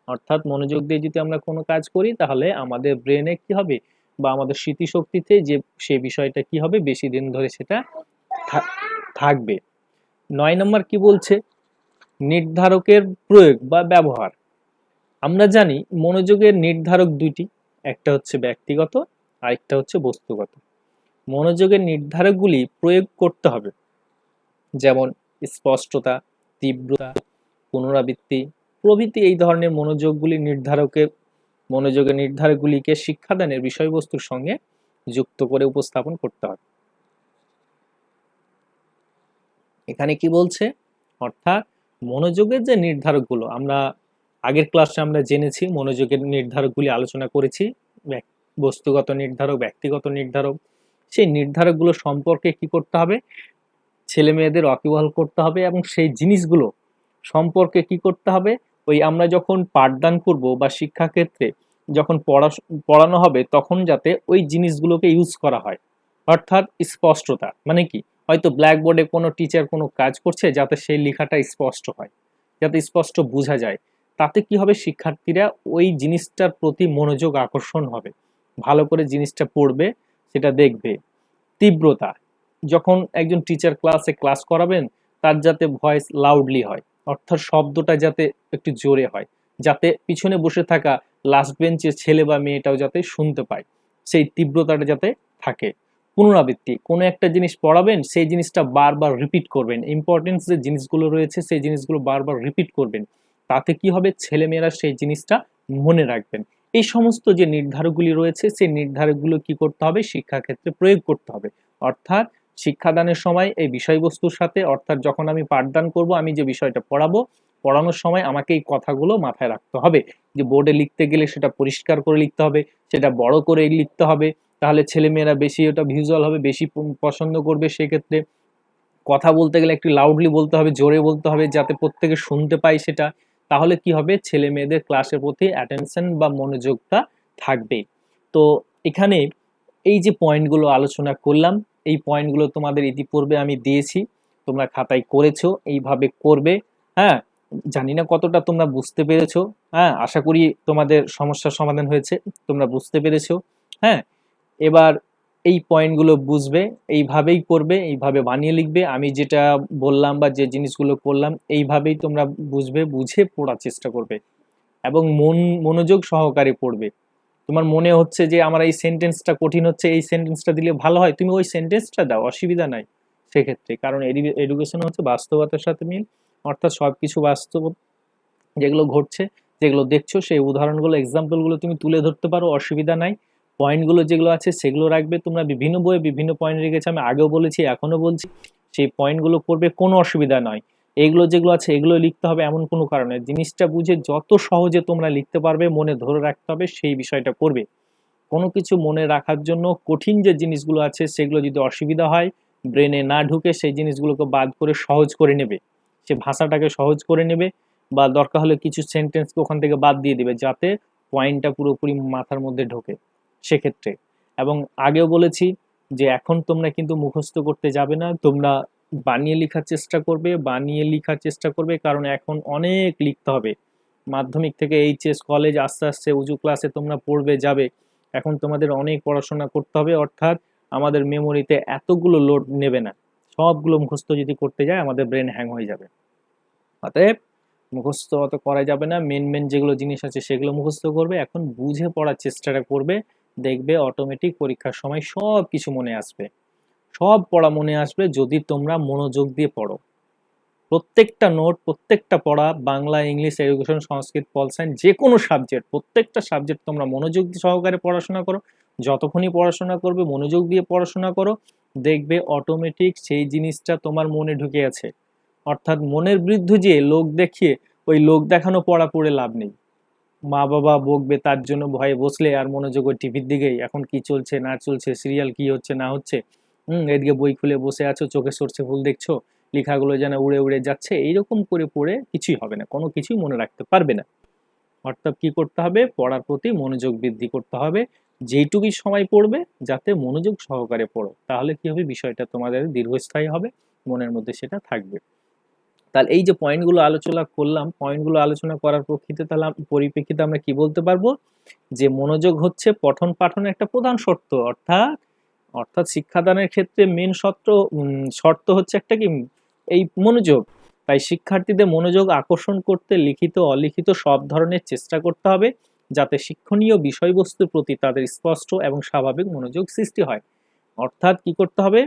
অর্থাৎ মনোযোগ দিয়ে যদি আমরা কোনো কাজ করি তাহলে আমাদের ব্রেনে কি হবে বা আমাদের স্মৃতিশক্তিতে যে সে বিষয়টা কি হবে, বেশি দিন ধরে সেটা থাকবে। 9 নম্বর কি বলছে, নির্ধারকের প্রয়োগ বা ব্যবহার। আমরা জানি মনোযোগের নির্ধারক দুইটি, একটা হচ্ছে ব্যক্তিগত, আরেকটা হচ্ছে বস্তুগত। মনোযোগের নির্ধারকগুলি প্রয়োগ করতে হবে, যেমন স্পষ্টতা, তীব্রতা, পুনরাবৃত্তি প্রভৃতি। এই ধরনের মনোযোগের নির্ধারকগুলিকে শিক্ষাদানের বিষয়বস্তুর সঙ্গে যুক্ত করে উপস্থাপন করতে হবে। এখানে কি বলছে, অর্থাৎ মনোযোগের যে নির্ধারকগুলো আমরা আগের ক্লাসে আমরা জেনেছি, মনোযোগের নির্ধারকগুলি আলোচনা করেছি, বস্তুগত নির্ধারক, ব্যক্তিগত নির্ধারক। সেই নির্ধারকগুলো সম্পর্কে কি করতে হবে, ছেলে মেয়েদের ওয়াকিবহাল করতে হবে, এবং সেই জিনিসগুলো সম্পর্কে কি করতে হবে, ওই আমরা যখন পাঠদান করব বা শিক্ষাক্ষেত্রে যখন পড়ানো হবে তখন যাতে ওই জিনিসগুলোকে ইউজ করা হয়। অর্থাৎ স্পষ্টতা মানে কি, হয়তো ব্ল্যাকবোর্ডে কোনো টিচার কোনো কাজ করছে, যাতে সেই লেখাটা স্পষ্ট হয়, যাতে স্পষ্ট বোঝা যায়। তাতে কি হবে, শিক্ষার্থীরা ওই জিনিসটার প্রতি মনোযোগ আকর্ষণ হবে, ভালো করে জিনিসটা পড়বে, সেটা দেখবে। তীব্রতা, যখন একজন টিচার ক্লাস করাবেন, তার যাতে ভয়েস লাউডলি হয়, অর্থাৎ শব্দটা যাতে একটু জোরে হয়, যাতে পিছনে বসে থাকা লাস্ট বেঞ্চের ছেলে বা মেয়েটাও যাতে শুনতে পায়, সেই তীব্রতাটা যাতে থাকে। পুনরাবৃত্তি, কোনো একটা জিনিস পড়াবেন, সেই জিনিসটা বারবার রিপিট করবেন, ইম্পর্টেন্স যে জিনিসগুলো রয়েছে সেই জিনিসগুলো বারবার রিপিট করবেন। তাতে কি হবে, ছেলেমেয়েরা সেই জিনিসটা মনে রাখবেন। এই সমস্ত যে নির্ধারকগুলি রয়েছে, সেই নির্ধারকগুলো কি করতে হবে, শিক্ষাক্ষেত্রে প্রয়োগ করতে হবে। অর্থাৎ শিক্ষাদানের সময় এই বিষয়বস্তুর সাথে, অর্থাৎ যখন আমি পাঠদান করব, আমি যে বিষয়টা পড়াবো, পড়ানোর সময় আমাকে এই কথাগুলো মাথায় রাখতে হবে। যে বোর্ডে লিখতে গেলে সেটা পরিষ্কার করে লিখতে হবে, সেটা বড় করে লিখতে হবে, তাহলে ছেলেমেয়েরা বেশি ওটা ভিজুয়াল হবে, বেশি পছন্দ করবে। সেক্ষেত্রে কথা বলতে গেলে একটু লাউডলি বলতে হবে, জোরে বলতে হবে, যাতে প্রত্যেকে শুনতে পায় সেটা। তাহলে কি হবে, ছেলে মেয়েদের ক্লাসের প্রতি অ্যাটেনশন বা মনোযোগটা থাকবে। তো এখানে এই যে পয়েন্টগুলো আলোচনা করলাম, এই পয়েন্টগুলো তোমাদের ইতিপূর্বে আমি দিয়েছি, তোমরা খাতায় করেছো, এইভাবে করবে। হ্যাঁ, জানি না কতটা তোমরা বুঝতে পেরেছো। হ্যাঁ, আশা করি তোমাদের সমস্যার সমাধান হয়েছে, তোমরা বুঝতে পেরেছো। হ্যাঁ, এবার এই পয়েন্টগুলো বুঝবে, এইভাবেই করবে, এইভাবে বানিয়ে লিখবে। আমি যেটা বললাম বা যে জিনিসগুলো করলাম, এইভাবেই তোমরা বুঝবে, বুঝে পড়ার চেষ্টা করবে এবং মনোযোগ সহকারে পড়বে। তোমার মনে হচ্ছে যে আমার এই সেন্টেন্সটা কঠিন হচ্ছে, এই সেন্টেন্সটা দিলে ভালো হয়, তুমি ওই সেন্টেন্সটা দাও, অসুবিধা নাই সেক্ষেত্রে। কারণ এডুকেশন হচ্ছে বাস্তবতার সাথে মিল, অর্থাৎ সবকিছু বাস্তব, যেগুলো ঘটছে, যেগুলো দেখছো, সেই উদাহরণগুলো, এক্সাম্পলগুলো তুমি তুলে ধরতে পারো, অসুবিধা নাই। পয়েন্টগুলো যেগুলো আছে সেগুলো রাখবে, তোমরা বিভিন্ন বইয়ে বিভিন্ন পয়েন্ট রেখেছে, আমি আগেও বলেছি এখনো বলছি, সেই পয়েন্টগুলো করবে, কোনো অসুবিধা নয়। এইগুলো যেগুলো আছে এগুলো লিখতে হবে এমন কোনো কারণে, জিনিসটা বুঝে যত সহজে তোমরা লিখতে পারবে, মনে ধরে রাখতে হবে, সেই বিষয়টা করবে। কোনো কিছু মনে রাখার জন্য কঠিন যে জিনিসগুলো আছে সেগুলো যদি অসুবিধা হয়, ব্রেনে না ঢুকে, সেই জিনিসগুলোকে বাদ করে সহজ করে নেবে, সে ভাষাটাকে সহজ করে নেবে, বা দরকার হলে কিছু সেন্টেন্সকে ওখান থেকে বাদ দিয়ে দিবে, যাতে পয়েন্টটা পুরোপুরি মাথার মধ্যে ঢোকে সেক্ষেত্রে। এবং আগেও বলেছি যে এখন তোমরা কিন্তু মুখস্থ করতে যাবে না, তোমরা বানিয়ে লেখার চেষ্টা করবে, কারণ এখন অনেক লিখতে হবে। মাধ্যমিক থেকে এইচএস, কলেজ, আস্তে আস্তে উঁচু ক্লাসে তোমরা পড়বে যাবে, এখন তোমাদের অনেক পড়াশোনা করতে হবে। অর্থাৎ আমাদের মেমোরিতে এতগুলো লোড নেবে না, সবগুলো মুখস্থ যদি করতে যায় আমাদের ব্রেন হ্যাং হয়ে যাবে। অতএব মুখস্থ অত করা যাবে না, মেন যেগুলো জিনিস আছে সেগুলো মুখস্থ করবে, এখন বুঝে পড়ার চেষ্টাটা করবে, দেখবে অটোমেটিক পরীক্ষার সময় সব কিছু মনে আসবে, সব পড়া মনে আসবে যদি তোমরা মনোযোগ দিয়ে পড়ো। প্রত্যেকটা নোট, প্রত্যেকটা পড়া, বাংলা, ইংলিশ, এডুকেশন, সংস্কৃত, পল সায়েন্স, যে কোনো সাবজেক্ট, প্রত্যেকটা সাবজেক্ট তোমরা মনোযোগ সহকারে পড়াশোনা করো। যতক্ষণই পড়াশোনা করবে, মনোযোগ দিয়ে পড়াশোনা করো, দেখবে অটোমেটিক সেই জিনিসটা তোমার মনে ঢুকে আছে। অর্থাৎ মনের বৃদ্ধি যে লোক দেখিয়ে, ওই লোক দেখানো পড়া পড়ে লাভ নেই। মা বাবা বকবে তার জন্য ভয়ে বসলে আর মনোযোগ ওই টিভির দিকেই, এখন কি চলছে না চলছে, সিরিয়াল কি হচ্ছে না হচ্ছে, এদিকে বই খুলে বসে আছো, চোখে সরষে ফুল দেখছো, লেখাগুলো যেন উড়ে উড়ে যাচ্ছে, এইরকম করে পড়ে কিছুই হবে না, কোনো কিছুই মনে রাখতে পারবে না। অর্থাৎ কি করতে হবে, পড়ার প্রতি মনোযোগ বৃদ্ধি করতে হবে, যেইটুকুই সময় পড়বে যাতে মনোযোগ সহকারে পড়ো, তাহলে কি হবে, বিষয়টা তোমাদের দীর্ঘস্থায়ী হবে, মনের মধ্যে সেটা থাকবে। তাহলে এই যে পয়েন্টগুলো আলোচনা করলাম, পয়েন্টগুলো আলোচনা করার পরিপ্রেক্ষিতে আমরা কি বলতে পারবো, যে মনোযোগ হচ্ছে পঠন পাঠনের একটা প্রধান শর্ত। অর্থাৎ শিক্ষাদানের ক্ষেত্রে মেন শর্ত হচ্ছে একটা কি, এই মনোযোগ। তাই শিক্ষার্থীদের মনোযোগ আকর্ষণ করতে লিখিত অলিখিত সব ধরনের চেষ্টা করতে হবে, যাতে শিক্ষণীয় বিষয়বস্তুর প্রতি তাদের স্পষ্ট এবং স্বাভাবিক মনোযোগ সৃষ্টি হয়। অর্থাৎ কি করতে হবে,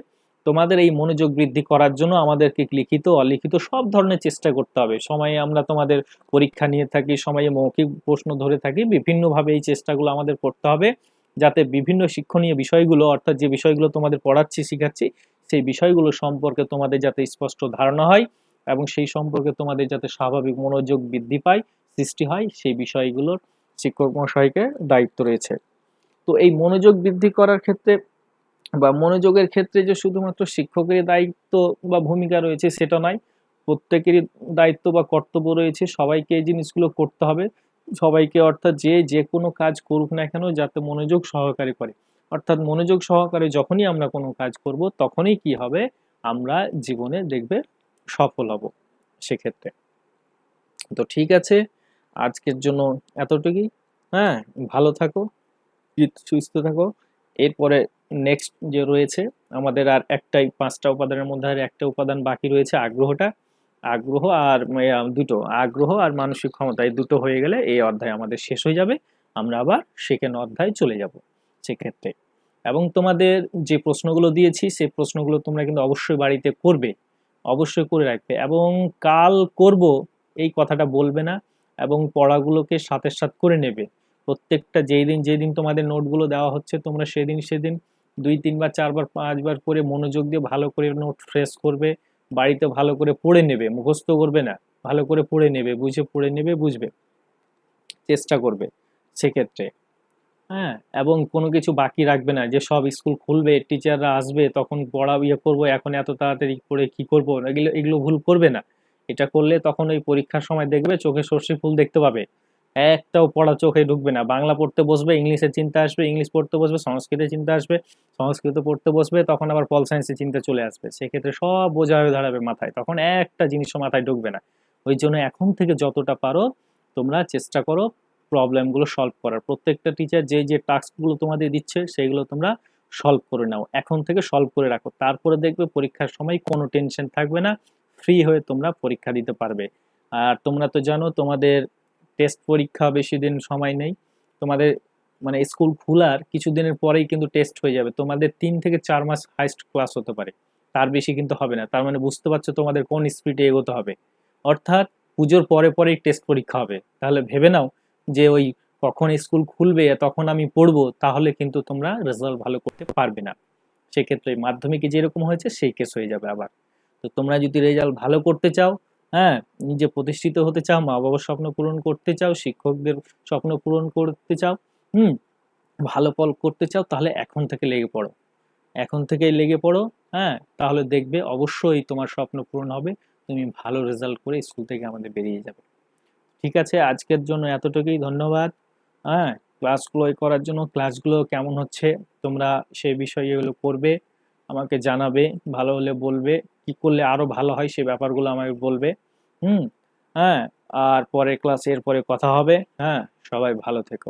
তোমাদের এই মনোযোগ বৃদ্ধি করার জন্য আমাদেরকে লিখিত অলিখিত সব ধরনের চেষ্টা করতে হবে। সময়ে আমরা তোমাদের পরীক্ষা নিয়ে থাকি, সময়ে মৌখিক প্রশ্ন ধরে থাকি, বিভিন্নভাবে এই চেষ্টাগুলো আমাদের করতে হবে, যাতে বিভিন্ন শিক্ষণীয় বিষয়গুলো, অর্থাৎ যে বিষয়গুলো তোমাদের পড়াচ্ছি শিখাচ্ছি, সেই বিষয়গুলো সম্পর্কে তোমাদের যাতে স্পষ্ট ধারণা হয় এবং সেই সম্পর্কে তোমাদের যাতে স্বাভাবিক মনোযোগ বৃদ্ধি পায়, সৃষ্টি হয়, সেই বিষয়গুলোর শিক্ষক মহাশয়কে দায়িত্ব রয়েছে। তো এই মনোযোগ বৃদ্ধি করার ক্ষেত্রে বা মনোযোগের ক্ষেত্রে যে শুধুমাত্র শিক্ষকের দায়িত্ব বা ভূমিকা রয়েছে সেটা নয়, প্রত্যেকেরই দায়িত্ব বা কর্তব্য রয়েছে। সবাইকে এই জিনিসগুলো করতে হবে, সবাইকে, অর্থাৎ যে কোনো কাজ করুক না কেন যাতে মনোযোগ সহকারে করে। অর্থাৎ মনোযোগ সহকারে যখনই আমরা কোনো কাজ করব তখনই কি হবে, আমরা জীবনে দেখবে সফল হব সেক্ষেত্রে। তো ঠিক আছে, আজকের জন্য এতটুকুই। হ্যাঁ, ভালো থাকো, সুস্থ থাকো। এরপরে নেক্সট যে রয়েছে আমাদের আর একটাই, 5টা উপাদানের মধ্যে আর একটা উপাদান বাকি রয়েছে, আগ্রহটা। আগ্রহ আর দুটো, আগ্রহ আর মানসিক ক্ষমতা, এই দুটো হয়ে গেলে এই অধ্যায় আমাদের শেষ হয়ে যাবে। আমরা আবার সেকেন্ড অধ্যায়ে চলে যাব সেক্ষেত্রে। এবং তোমাদের যে প্রশ্নগুলো দিয়েছি সেই প্রশ্নগুলো তোমরা কিন্তু অবশ্যই বাড়িতে করবে, অবশ্যই করে রাখবে। এবং কাল করব এই কথাটা বলবে না, এবং পড়াগুলোকে সাথে সাথে করে নেবে। প্রত্যেকটা যেদিন তোমাদের নোটগুলো দেওয়া হচ্ছে তোমরা সেদিন 2-3 বার 4 বার 5 বার করে মনোযোগ দিয়ে ভালো করে নোট ফ্রেশ করবে, বাড়িতে ভালো করে পড়ে নেবে, মুখস্থ করবে না, ভালো করে পড়ে নেবে, বুঝে পড়ে নেবে, বুঝবে, চেষ্টা করবে সেক্ষেত্রে। হ্যাঁ, এবং কোনো কিছু বাকি রাখবে না যে সব স্কুল খুলবে, টিচাররা আসবে, তখন পড়া করবো, এখন এত তাড়াতাড়ি পড়ে কি করব, এগুলো এগুলো ভুল করবে না। এটা করলে তখন ওই পরীক্ষার সময় দেখবে চোখে সর্ষে ফুল দেখতে পাবে, একটাও পড়া চোখে ঢুকবে না। বাংলা পড়তে বসবে, ইংলিশের চিন্তা আসবে, ইংলিশ পড়তে বসবে, সংস্কৃতের চিন্তা আসবে, সংস্কৃত পড়তে বসবে, তখন আবার পল সায়েন্সের চিন্তা চলে আসবে। সেক্ষেত্রে সব বোঝা হয়ে দাঁড়াবে মাথায়, তখন একটা জিনিসও মাথায় ঢুকবে না। ওই জন্য এখন থেকে যতটা পারো তোমরা চেষ্টা করো প্রবলেমগুলো সলভ করার। প্রত্যেকটা টিচার যে টাস্কগুলো তোমাদের দিচ্ছে সেগুলো তোমরা সলভ করে নাও, এখন থেকে সলভ করে রাখো। তারপরে দেখবে পরীক্ষার সময় কোনো টেনশন থাকবে না, ফ্রি হয়ে তোমরা পরীক্ষা দিতে পারবে। আর তোমরা তো জানো তোমাদের টেস্ট পরীক্ষা বেশি দিন সময় নেই। তোমাদের মানে স্কুল খোলার কিছুদিনের পরেই কিন্তু টেস্ট হয়ে যাবে। তোমাদের 3 থেকে 4 মাস হাইস্ট ক্লাস হতে পারে, তার বেশি কিন্তু হবে না। তার মানে বুঝতে পারছো তোমাদের কোন স্পিডে এগোতে হবে। অর্থাৎ পুজোর পরে পরেই টেস্ট পরীক্ষা হবে। তাহলে ভেবে নাও যে ওই কখন স্কুল খুলবে তখন আমি পড়বো, তাহলে কিন্তু তোমরা রেজাল্ট ভালো করতে পারবে না। সেক্ষেত্রে মাধ্যমিকে যেরকম হয়েছে সেই কেস হয়ে যাবে আবার। তো তোমরা যদি রেজাল্ট ভালো করতে চাও, হ্যাঁ, নিজে প্রতিষ্ঠিত হতে চাও, মা বাবার স্বপ্ন পূরণ করতে চাও, শিক্ষকদের স্বপ্ন পূরণ করতে চাও, হুম, ভালো ফল করতে চাও, তাহলে এখন থেকে লেগে পড়ো, এখন থেকেই লেগে পড়ো। হ্যাঁ, তাহলে দেখবে অবশ্যই তোমার স্বপ্ন পূরণ হবে, তুমি ভালো রেজাল্ট করে স্কুল থেকে আমাদের বেরিয়ে যাবে। ঠিক আছে, আজকের জন্য এতটুকুই, ধন্যবাদ। হ্যাঁ, ক্লাসগুলো করার জন্য, ক্লাসগুলো কেমন হচ্ছে তোমরা সেই বিষয়ে এগুলো করবে, আমাকে জানাবে, ভালো হলে বলবে, কি করলে আরো ভালো হয় সে ব্যাপারগুলো আমাকে বলবে। হুম। হ্যাঁ, আর পরের ক্লাসে এরপরে কথা হবে। হ্যাঁ, সবাই ভালো থেকো।